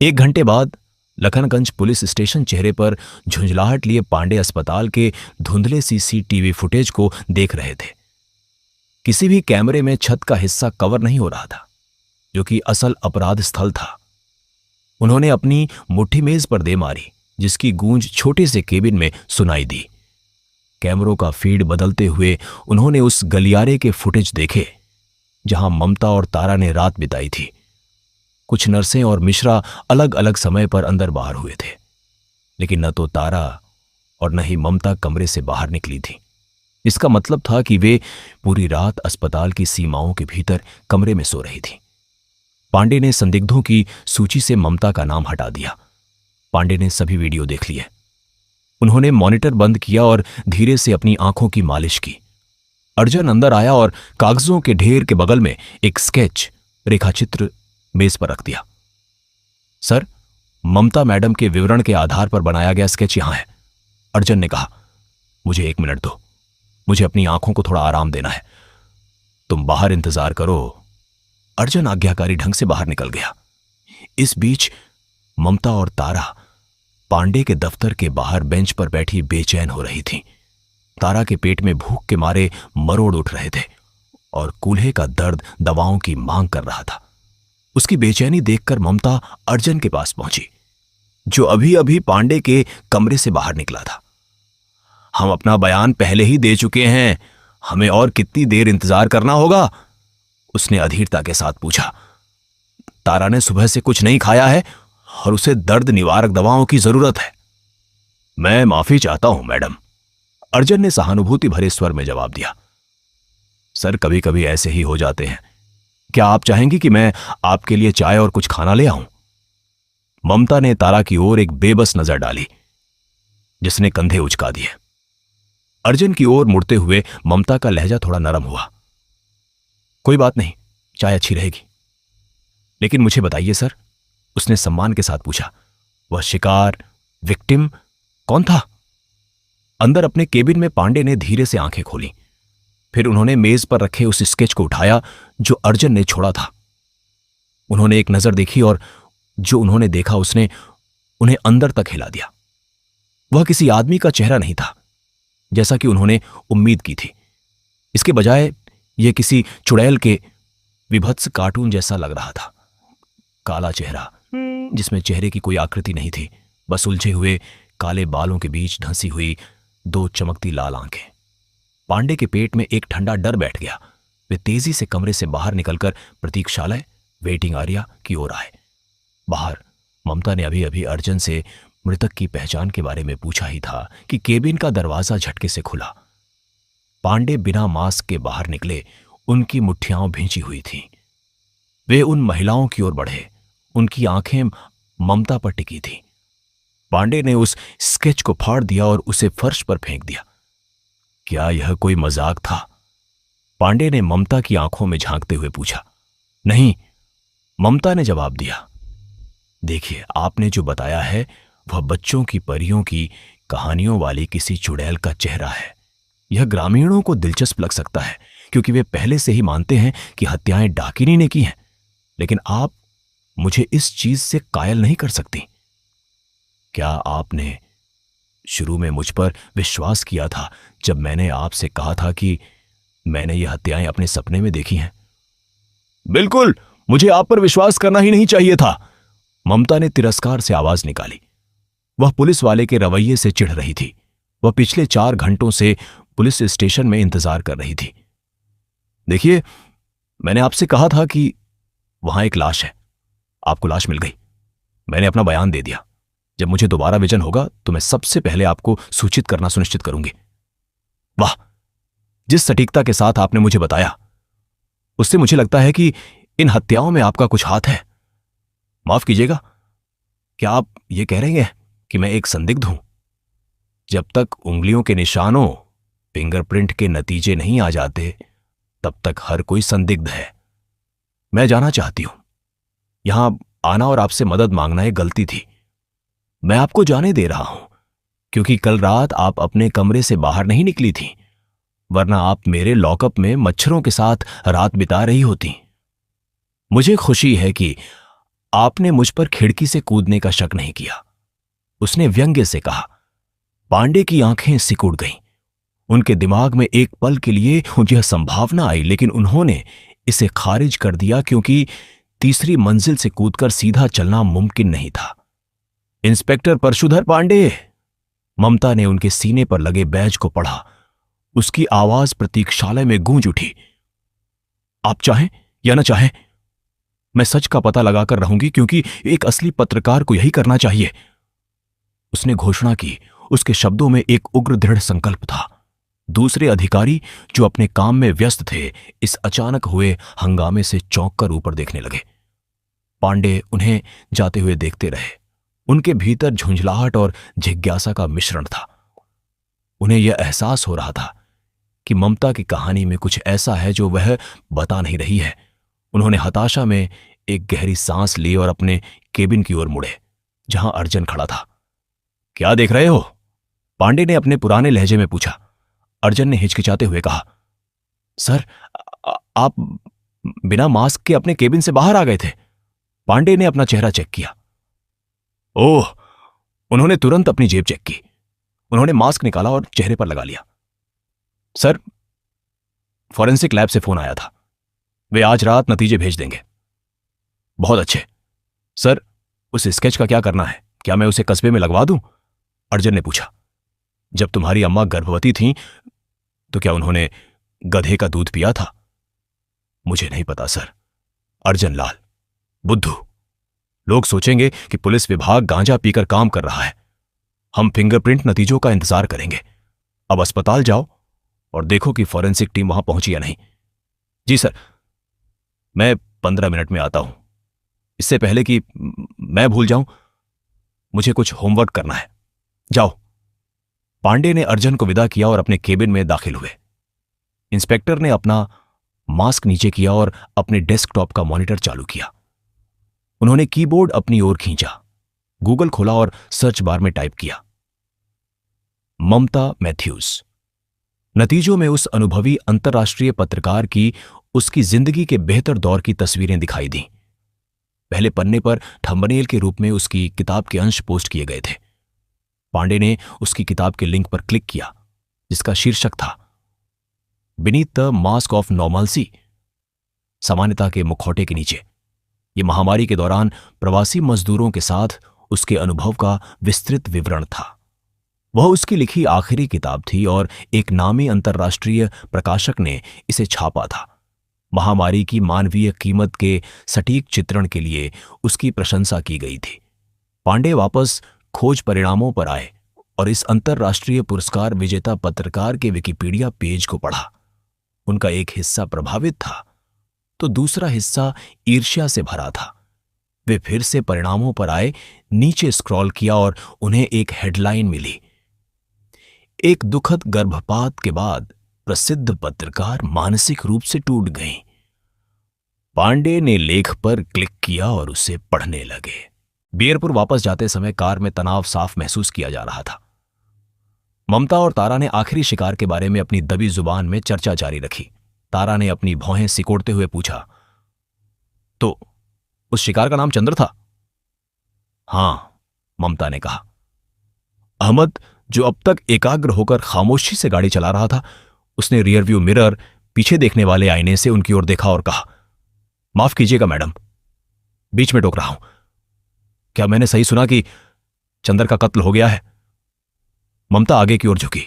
एक घंटे बाद लखनगंज पुलिस स्टेशन चेहरे पर झुंझलाहट लिए पांडे अस्पताल के धुंधले सीसीटीवी फुटेज को देख रहे थे। किसी भी कैमरे में छत का हिस्सा कवर नहीं हो रहा था, जो कि असल अपराध स्थल था। उन्होंने अपनी मुट्ठी मेज पर दे मारी, जिसकी गूंज छोटे से केबिन में सुनाई दी। कैमरों का फीड बदलते हुए उन्होंने उस गलियारे के फुटेज देखे जहां ममता और तारा ने रात बिताई थी। कुछ नर्सें और मिश्रा अलग अलग समय पर अंदर बाहर हुए थे, लेकिन न तो तारा और न ही ममता कमरे से बाहर निकली थी। इसका मतलब था कि वे पूरी रात अस्पताल की सीमाओं के भीतर कमरे में सो रही थी। पांडे ने संदिग्धों की सूची से ममता का नाम हटा दिया। पांडे ने सभी वीडियो देख लिए। उन्होंने मॉनिटर बंद किया और धीरे से अपनी आंखों की मालिश की। अर्जुन अंदर आया और कागजों के ढेर के बगल में एक स्केच रेखाचित्र मेज पर रख दिया। सर, ममता मैडम के विवरण के आधार पर बनाया गया स्केच यहां है, अर्जुन ने कहा। मुझे 1 मिनट दो, मुझे अपनी आंखों को थोड़ा आराम देना है। तुम बाहर इंतजार करो। अर्जुन आज्ञाकारी ढंग से बाहर निकल गया। इस बीच ममता और तारा पांडे के दफ्तर के बाहर बेंच पर बैठी बेचैन हो रही थीं। तारा के पेट में भूख के मारे मरोड़ उठ रहे थे और कूल्हे का दर्द दवाओं की मांग कर रहा था। उसकी बेचैनी देखकर ममता अर्जुन के पास पहुंची, जो अभी अभी पांडे के कमरे से बाहर निकला था। हम अपना बयान पहले ही दे चुके हैं, हमें और कितनी देर इंतजार करना होगा? उसने अधीरता के साथ पूछा। तारा ने सुबह से कुछ नहीं खाया है और उसे दर्द निवारक दवाओं की जरूरत है। मैं माफी चाहता हूं मैडम, अर्जुन ने सहानुभूति भरे स्वर में जवाब दिया। सर, कभी कभी ऐसे ही हो जाते हैं। क्या आप चाहेंगी कि मैं आपके लिए चाय और कुछ खाना ले आऊं? ममता ने तारा की ओर एक बेबस नजर डाली, जिसने कंधे उचका दिए। अर्जुन की ओर मुड़ते हुए ममता का लहजा थोड़ा नरम हुआ। कोई बात नहीं, चाय अच्छी रहेगी। लेकिन मुझे बताइए सर, उसने सम्मान के साथ पूछा, वह शिकार विक्टिम कौन था? अंदर अपने केबिन में पांडे ने धीरे से आंखें खोली। फिर उन्होंने मेज पर रखे उस स्केच को उठाया जो अर्जुन ने छोड़ा था। उन्होंने एक नजर देखी और जो उन्होंने देखा उसने उन्हें अंदर तक हिला दिया। वह किसी आदमी का चेहरा नहीं था, जैसा कि उन्होंने उम्मीद की थी। इसके बजाय यह किसी चुड़ैल के विभत्स कार्टून जैसा लग रहा था। काला चेहरा, जिसमें चेहरे की कोई आकृति नहीं थी, बस उलझे हुए काले बालों के बीच धंसी हुई 2 चमकती लाल आंखें। पांडे के पेट में एक ठंडा डर बैठ गया। वे तेजी से कमरे से बाहर निकलकर प्रतीक्षालय वेटिंग एरिया की ओर आए। बाहर ममता ने अभी अभी अर्जुन से मृतक की पहचान के बारे में पूछा ही था कि केबिन का दरवाजा झटके से खुला। पांडे बिना मास्क के बाहर निकले। उनकी मुट्ठियां भींची हुई थीं। वे उन महिलाओं की ओर बढ़े। उनकी आंखें ममता पर टिकी थीं। पांडे ने उस स्केच को फाड़ दिया और उसे फर्श पर फेंक दिया। क्या यह कोई मजाक था? पांडे ने ममता की आंखों में झांकते हुए पूछा। नहीं, ममता ने जवाब दिया। देखिए, आपने जो बताया है वह बच्चों की परियों की कहानियों वाली किसी चुड़ैल का चेहरा है। यह ग्रामीणों को दिलचस्प लग सकता है, क्योंकि वे पहले से ही मानते हैं कि हत्याएं डाकिनी ने की हैं। लेकिन आप मुझे इस चीज से कायल नहीं कर सकती। क्या आपने शुरू में मुझ पर विश्वास किया था जब मैंने आपसे कहा था कि मैंने ये हत्याएं अपने सपने में देखी हैं? बिल्कुल, मुझे आप पर विश्वास करना ही नहीं चाहिए था, ममता ने तिरस्कार से आवाज निकाली। वह पुलिस वाले के रवैये से चिढ़ रही थी। वह पिछले 4 घंटों से पुलिस स्टेशन में इंतजार कर रही थी। देखिए, मैंने आपसे कहा था कि वहां एक लाश है। आपको लाश मिल गई। मैंने अपना बयान दे दिया। जब मुझे दोबारा विजन होगा तो मैं सबसे पहले आपको सूचित करना सुनिश्चित करूंगी। वाह, जिस सटीकता के साथ आपने मुझे बताया, उससे मुझे लगता है कि इन हत्याओं में आपका कुछ हाथ है। माफ कीजिएगा, क्या आप ये कह रहे हैं कि मैं एक संदिग्ध हूं? जब तक उंगलियों के निशानों, फिंगरप्रिंट के नतीजे नहीं आ जाते, तब तक हर कोई संदिग्ध है। मैं जाना चाहती हूं। यहां आना और आपसे मदद मांगना एक गलती थी। मैं आपको जाने दे रहा हूं क्योंकि कल रात आप अपने कमरे से बाहर नहीं निकली थी, वरना आप मेरे लॉकअप में मच्छरों के साथ रात बिता रही होती। मुझे खुशी है कि आपने मुझ पर खिड़की से कूदने का शक नहीं किया, उसने व्यंग्य से कहा। पांडे की आंखें सिकुड़ गईं। उनके दिमाग में एक पल के लिए यह संभावना आई, लेकिन उन्होंने इसे खारिज कर दिया क्योंकि तीसरी मंजिल से कूदकर सीधा चलना मुमकिन नहीं था। इंस्पेक्टर परशुधर पांडे, ममता ने उनके सीने पर लगे बैज को पढ़ा। उसकी आवाज प्रतीक्षालय में गूंज उठी। आप चाहें या न चाहें, मैं सच का पता लगाकर रहूंगी, क्योंकि एक असली पत्रकार को यही करना चाहिए, उसने घोषणा की। उसके शब्दों में एक उग्र दृढ़ संकल्प था। दूसरे अधिकारी जो अपने काम में व्यस्त थे, इस अचानक हुए हंगामे से चौंककर ऊपर देखने लगे। पांडे उन्हें जाते हुए देखते रहे। उनके भीतर झुंझलाहट और जिज्ञासा का मिश्रण था। उन्हें यह एहसास हो रहा था कि ममता की कहानी में कुछ ऐसा है जो वह बता नहीं रही है। उन्होंने हताशा में एक गहरी सांस ली और अपने केबिन की ओर मुड़े, जहां अर्जुन खड़ा था। क्या देख रहे हो? पांडे ने अपने पुराने लहजे में पूछा। अर्जुन ने हिचकिचाते हुए कहा, सर, आप बिना मास्क के अपने केबिन से बाहर आ गए थे। पांडे ने अपना चेहरा चेक किया। ओह, उन्होंने तुरंत अपनी जेब चेक की। उन्होंने मास्क निकाला और चेहरे पर लगा लिया। सर, फॉरेंसिक लैब से फोन आया था, वे आज रात नतीजे भेज देंगे। बहुत अच्छे। सर, उस स्केच का क्या करना है? क्या मैं उसे कस्बे में लगवा दूं? अर्जुन ने पूछा। जब तुम्हारी अम्मा गर्भवती थीं, तो क्या उन्होंने गधे का दूध पिया था? मुझे नहीं पता सर। अर्जुन लाल, बुद्धू, लोग सोचेंगे कि पुलिस विभाग गांजा पीकर काम कर रहा है। हम फिंगरप्रिंट नतीजों का इंतजार करेंगे। अब अस्पताल जाओ और देखो कि फॉरेंसिक टीम वहां पहुंची या नहीं। जी सर, मैं 15 मिनट में आता हूं। इससे पहले कि मैं भूल जाऊं, मुझे कुछ होमवर्क करना है। जाओ। पांडे ने अर्जुन को विदा किया और अपने केबिन में दाखिल हुए। इंस्पेक्टर ने अपना मास्क नीचे किया और अपने डेस्कटॉप का मॉनिटर चालू किया। उन्होंने कीबोर्ड अपनी ओर खींचा, गूगल खोला और सर्च बार में टाइप किया, ममता मैथ्यूज। नतीजों में उस अनुभवी अंतर्राष्ट्रीय पत्रकार की उसकी जिंदगी के बेहतर दौर की तस्वीरें दिखाई दीं। पहले पन्ने पर थंबनेल के रूप में उसकी किताब के अंश पोस्ट किए गए थे। पांडे ने उसकी किताब के लिंक पर क्लिक किया, जिसका शीर्षक था beneath the mask of normalcy, सामान्यता के मुखौटे के नीचे। यह महामारी के दौरान प्रवासी मजदूरों के साथ उसके अनुभव का विस्तृत विवरण था। वह उसकी लिखी आखिरी किताब थी और एक नामी अंतर्राष्ट्रीय प्रकाशक ने इसे छापा था। महामारी की मानवीय कीमत के सटीक चित्रण के लिए उसकी प्रशंसा की गई थी। पांडे वापस खोज परिणामों पर आए और इस अंतर्राष्ट्रीय पुरस्कार विजेता पत्रकार के विकिपीडिया पेज को पढ़ा। उनका एक हिस्सा प्रभावित था, तो दूसरा हिस्सा ईर्ष्या से भरा था। वे फिर से परिणामों पर आए, नीचे स्क्रॉल किया और उन्हें एक हेडलाइन मिली, एक दुखद गर्भपात के बाद प्रसिद्ध पत्रकार मानसिक रूप से टूट गईं। पांडे ने लेख पर क्लिक किया और उसे पढ़ने लगे। बीरपुर वापस जाते समय कार में तनाव साफ महसूस किया जा रहा था। ममता और तारा ने आखिरी शिकार के बारे में अपनी दबी जुबान में चर्चा जारी रखी। तारा ने अपनी भौहें सिकोड़ते हुए पूछा, तो उस शिकार का नाम चंद्र था? हां, ममता ने कहा। अहमद, जो अब तक एकाग्र होकर खामोशी से गाड़ी चला रहा था, उसने रियरव्यू मिरर, पीछे देखने वाले आईने से उनकी ओर देखा और कहा, माफ कीजिएगा मैडम, बीच में टोक रहा हूं। क्या मैंने सही सुना कि चंद्र का कत्ल हो गया है? ममता आगे की ओर झुकी।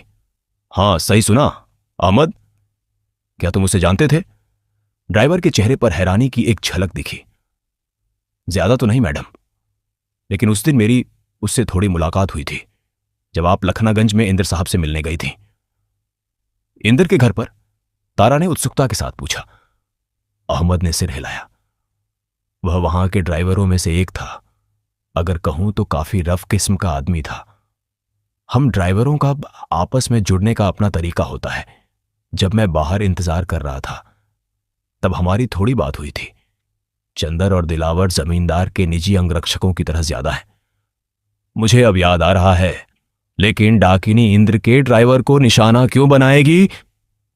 हां, सही सुना। अहमद, क्या तुम उसे जानते थे? ड्राइवर के चेहरे पर हैरानी की एक झलक दिखी। ज्यादा तो नहीं मैडम, लेकिन उस दिन मेरी उससे थोड़ी मुलाकात हुई थी, जब आप लखनागंज में इंद्र साहब से मिलने गई थी। इंद्र के घर पर? तारा ने उत्सुकता के साथ पूछा। अहमद ने सिर हिलाया। वह वहां के ड्राइवरों में से एक था। अगर कहूं तो काफी रफ किस्म का आदमी था। हम ड्राइवरों का आपस में जुड़ने का अपना तरीका होता है। जब मैं बाहर इंतजार कर रहा था, तब हमारी थोड़ी बात हुई थी। चंदर और दिलावर जमींदार के निजी अंगरक्षकों की तरह ज्यादा है। मुझे अब याद आ रहा है, लेकिन डाकिनी इंद्र के ड्राइवर को निशाना क्यों बनाएगी?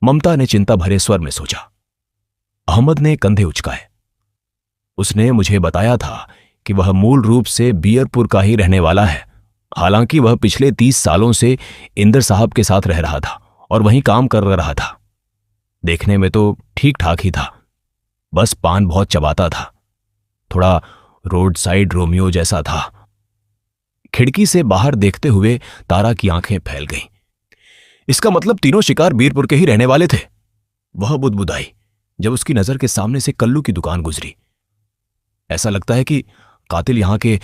ममता ने चिंता भरे स्वर में सोचा। अहमद ने कंधे उचकाए। उसने मुझे बताया था कि वह मूल रूप से बियरपुर का ही रहने वाला है। हालांकि वह पिछले 30 सालों से इंदर साहब के साथ रह रहा था और वहीं काम कर रहा था। देखने में तो ठीक ठाक ही था, बस पान बहुत चबाता था, थोड़ा रोड साइड रोमियो जैसा था। खिड़की से बाहर देखते हुए तारा की आंखें फैल गईं। इसका मतलब तीनों शिकार बीरपुर के ही रहने वाले थे। वह बुदबुदाई जब उसकी नजर के सामने से कल्लू की दुकान गुजरी। ऐसा लगता है कि कातिल यहां के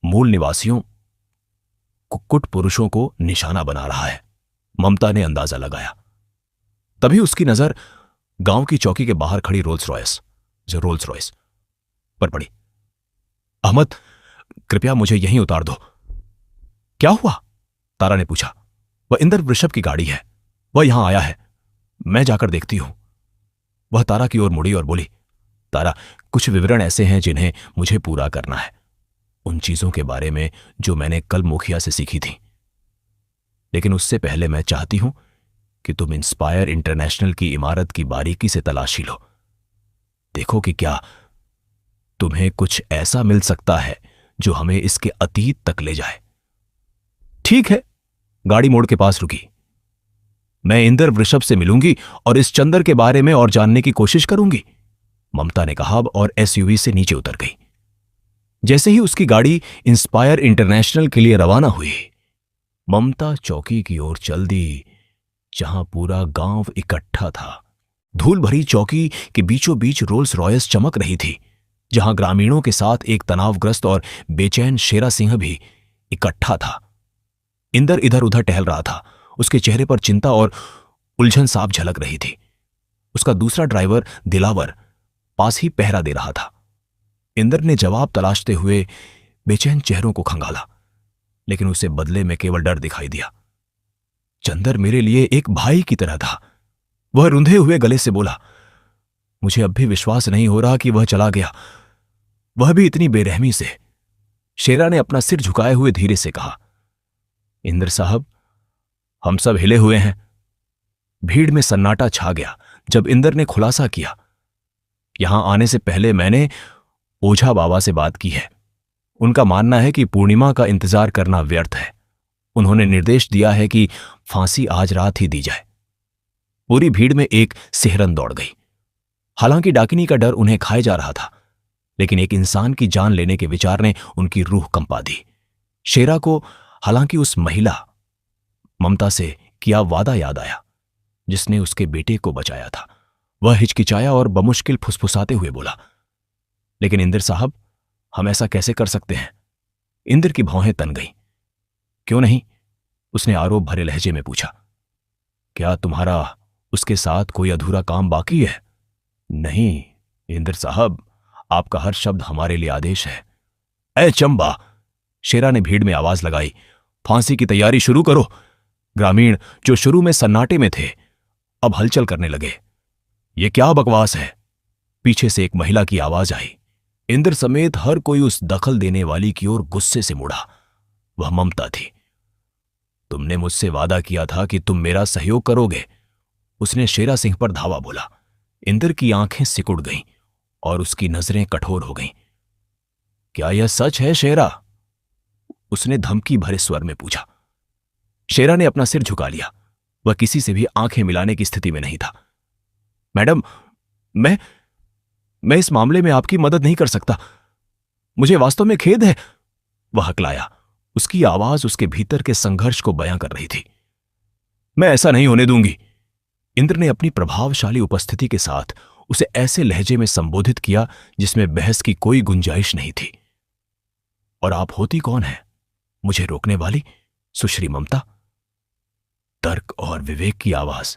मूल निवासियों, कुक्कुट पुरुषों को निशाना बना रहा है, ममता ने अंदाजा लगाया। तभी उसकी नजर गांव की चौकी के बाहर खड़ी रोल्स रॉयस पर पड़ी। अहमद, कृपया मुझे यहीं उतार दो। क्या हुआ? तारा ने पूछा। वह इंदर वृषभ की गाड़ी है, वह यहां आया है, मैं जाकर देखती हूं। वह तारा की ओर मुड़ी और बोली, तारा, कुछ विवरण ऐसे हैं जिन्हें मुझे पूरा करना है, उन चीजों के बारे में जो मैंने कल मुखिया से सीखी थी। लेकिन उससे पहले मैं चाहती हूं कि तुम इंस्पायर इंटरनेशनल की इमारत की बारीकी से तलाशी लो। देखो कि क्या तुम्हें कुछ ऐसा मिल सकता है जो हमें इसके अतीत तक ले जाए। ठीक है। गाड़ी मोड़ के पास रुकी। मैं इंदर वृषभ से मिलूंगी और इस चंदर के बारे में और जानने की कोशिश करूंगी, ममता ने कहा और एसयूवी से नीचे उतर गई। जैसे ही उसकी गाड़ी इंस्पायर इंटरनेशनल के लिए रवाना हुई, ममता चौकी की ओर चल दी, जहां पूरा गांव इकट्ठा था। धूल भरी चौकी के बीचों बीच रोल्स रॉयस चमक रही थी, जहां ग्रामीणों के साथ एक तनावग्रस्त और बेचैन शेरा सिंह भी इकट्ठा था। इंदर इधर उधर टहल रहा था, उसके चेहरे पर चिंता और उलझन साफ झलक रही थी। उसका दूसरा ड्राइवर दिलावर पास ही पहरा दे रहा था। इंदर ने जवाब तलाशते हुए बेचैन चेहरों को खंगाला, लेकिन उसे बदले में केवल डर दिखाई दिया। चंदर मेरे लिए एक भाई की तरह था। वह रुंधे हुए गले से बोला, मुझे अब भी विश्वास नहीं हो रहा कि वह चला गया, वह भी इतनी बेरहमी से। शेरा ने अपना सिर झुकाए हुए धीरे से कहा, इंदर साहब, हम सब हिले हुए हैं। भीड़ में सन्नाटा छा गया जब इंदर ने खुलासा किया, यहां आने से पहले मैंने ओझा बाबा से बात की है। उनका मानना है कि पूर्णिमा का इंतजार करना व्यर्थ है। उन्होंने निर्देश दिया है कि फांसी आज रात ही दी जाए। पूरी भीड़ में एक सिहरन दौड़ गई। हालांकि डाकिनी का डर उन्हें खाए जा रहा था, लेकिन एक इंसान की जान लेने के विचार ने उनकी रूह कंपा दी। शेरा को हालांकि उस महिला ममता से किया वादा याद आया, जिसने उसके बेटे को बचाया था। वह हिचकिचाया और बमुश्किल फुसफुसाते हुए बोला, लेकिन इंदर साहब, हम ऐसा कैसे कर सकते हैं? इंदर की भौहें तन गईं। क्यों नहीं? उसने आरोप भरे लहजे में पूछा। क्या तुम्हारा उसके साथ कोई अधूरा काम बाकी है? नहीं इंदर साहब, आपका हर शब्द हमारे लिए आदेश है। ऐ चंबा, शेरा ने भीड़ में आवाज लगाई, फांसी की तैयारी शुरू करो। ग्रामीण जो शुरू में सन्नाटे में थे, अब हलचल करने लगे। ये क्या बकवास है? पीछे से एक महिला की आवाज आई। इंदर समेत हर कोई उस दखल देने वाली की ओर गुस्से से मुड़ा। वह ममता थी। तुमने मुझसे वादा किया था कि तुम मेरा सहयोग करोगे, उसने शेरा सिंह पर धावा बोला। इंदर की आंखें सिकुड़ गईं और उसकी नजरें कठोर हो गईं। क्या यह सच है शेरा? उसने धमकी भरे स्वर में पूछा। शेरा ने अपना सिर झुका लिया। वह किसी से भी आंखें मिलाने की स्थिति में नहीं था। मैडम, मैं इस मामले में आपकी मदद नहीं कर सकता, मुझे वास्तव में खेद है, वह हकलाया। उसकी आवाज उसके भीतर के संघर्ष को बयां कर रही थी। मैं ऐसा नहीं होने दूंगी। इंद्र ने अपनी प्रभावशाली उपस्थिति के साथ उसे ऐसे लहजे में संबोधित किया जिसमें बहस की कोई गुंजाइश नहीं थी। और आप होती कौन है मुझे रोकने वाली? सुश्री ममता। तर्क और विवेक की आवाज।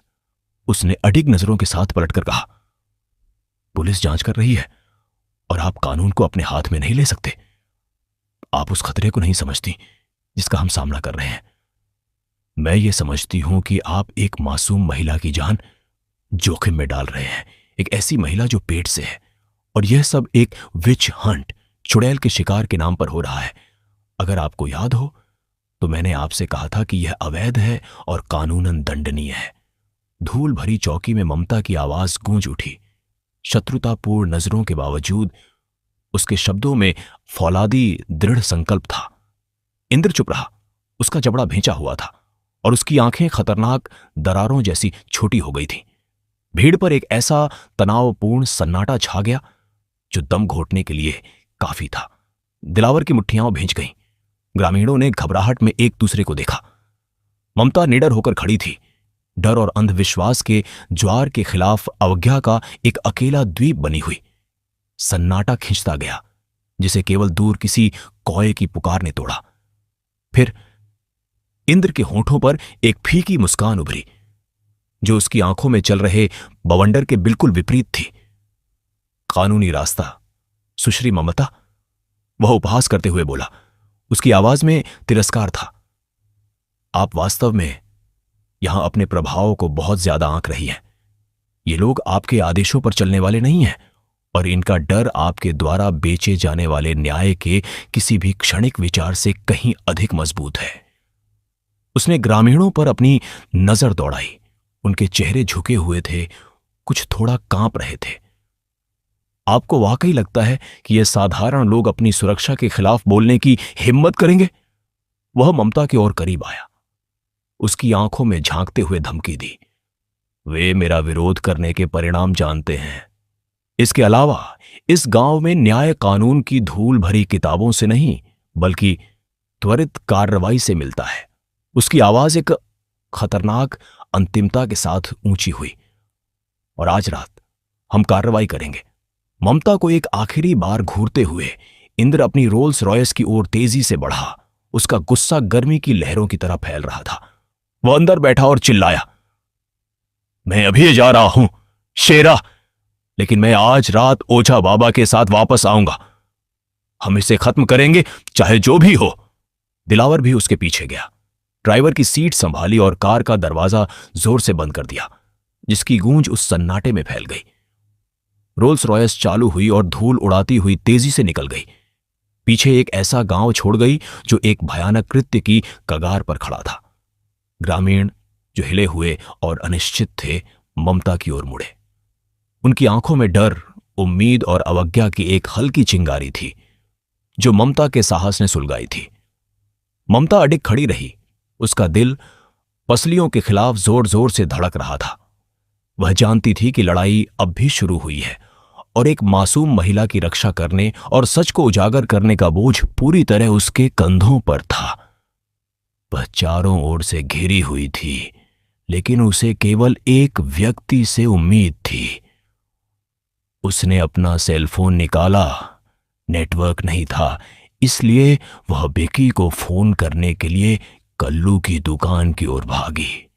उसने अडिग नजरों के साथ पलटकर कहा, पुलिस जांच कर रही है और आप कानून को अपने हाथ में नहीं ले सकते। आप उस खतरे को नहीं समझती जिसका हम सामना कर रहे हैं। मैं ये समझती हूं कि आप एक मासूम महिला की जान जोखिम में डाल रहे हैं, एक ऐसी महिला जो पेट से है, और यह सब एक विच हंट, चुड़ैल के शिकार के नाम पर हो रहा है। अगर आपको याद हो तो मैंने आपसे कहा था कि यह अवैध है और कानूनन दंडनीय है। धूल भरी चौकी में ममता की आवाज गूंज उठी। शत्रुतापूर्ण नजरों के बावजूद उसके शब्दों में फौलादी दृढ़ संकल्प था। इंद्र चुप रहा। उसका जबड़ा भेंचा हुआ था और उसकी आंखें खतरनाक दरारों जैसी छोटी हो गई थीं। भीड़ पर एक ऐसा तनावपूर्ण सन्नाटा छा गया जो दम घोटने के लिए काफी था। दिलावर की मुट्ठियां भींच गईं। ग्रामीणों ने घबराहट में एक दूसरे को देखा। ममता निडर होकर खड़ी थी, डर और अंधविश्वास के ज्वार के खिलाफ अवज्ञा का एक अकेला द्वीप बनी हुई। सन्नाटा खिंचता गया, जिसे केवल दूर किसी कौए की पुकार ने तोड़ा। फिर इंद्र के होठों पर एक फीकी मुस्कान उभरी, जो उसकी आंखों में चल रहे बवंडर के बिल्कुल विपरीत थी। कानूनी रास्ता, सुश्री ममता, वह उपहास करते हुए बोला। उसकी आवाज में तिरस्कार था। आप वास्तव में यहां अपने प्रभाव को बहुत ज्यादा आंक रही हैं। ये लोग आपके आदेशों पर चलने वाले नहीं हैं और इनका डर आपके द्वारा बेचे जाने वाले न्याय के किसी भी क्षणिक विचार से कहीं अधिक मजबूत है। उसने ग्रामीणों पर अपनी नजर दौड़ाई। उनके चेहरे झुके हुए थे, कुछ थोड़ा कांप रहे थे। आपको वाकई लगता है कि ये साधारण लोग अपनी सुरक्षा के खिलाफ बोलने की हिम्मत करेंगे? वह ममता के और करीब आया, उसकी आंखों में झांकते हुए धमकी दी। वे मेरा विरोध करने के परिणाम जानते हैं। इसके अलावा इस गांव में न्याय कानून की धूल भरी किताबों से नहीं, बल्कि त्वरित कार्रवाई से मिलता है। उसकी आवाज एक खतरनाक अंतिमता के साथ ऊंची हुई। और आज रात हम कार्रवाई करेंगे। ममता को एक आखिरी बार घूरते हुए इंद्र अपनी रोल्स रॉयस की ओर तेजी से बढ़ा। उसका गुस्सा गर्मी की लहरों की तरह फैल रहा था। वह अंदर बैठा और चिल्लाया, मैं अभी जा रहा हूं शेरा, लेकिन मैं आज रात ओझा बाबा के साथ वापस आऊंगा। हम इसे खत्म करेंगे, चाहे जो भी हो। दिलावर भी उसके पीछे गया। ड्राइवर की सीट संभाली और कार का दरवाजा जोर से बंद कर दिया, जिसकी गूंज उस सन्नाटे में फैल गई। रोल्स रॉयस चालू हुई और धूल उड़ाती हुई तेजी से निकल गई। पीछे एक ऐसा गांव छोड़ गई जो एक भयानक कृत्य की कगार पर खड़ा था। ग्रामीण जो हिले हुए और अनिश्चित थे, ममता की ओर मुड़े। उनकी आंखों में डर, उम्मीद और अवज्ञा की एक हल्की चिंगारी थी, जो ममता के साहस ने सुलगाई थी। ममता अडिग खड़ी रही। उसका दिल पसलियों के खिलाफ जोर जोर से धड़क रहा था। वह जानती थी कि लड़ाई अब भी शुरू हुई है और एक मासूम महिला की रक्षा करने और सच को उजागर करने का बोझ पूरी तरह उसके कंधों पर था। वह चारों ओर से घिरी हुई थी, लेकिन उसे केवल एक व्यक्ति से उम्मीद थी। उसने अपना सेलफोन निकाला। नेटवर्क नहीं था, इसलिए वह बेकी को फोन करने के लिए कल्लू की दुकान की ओर भागी।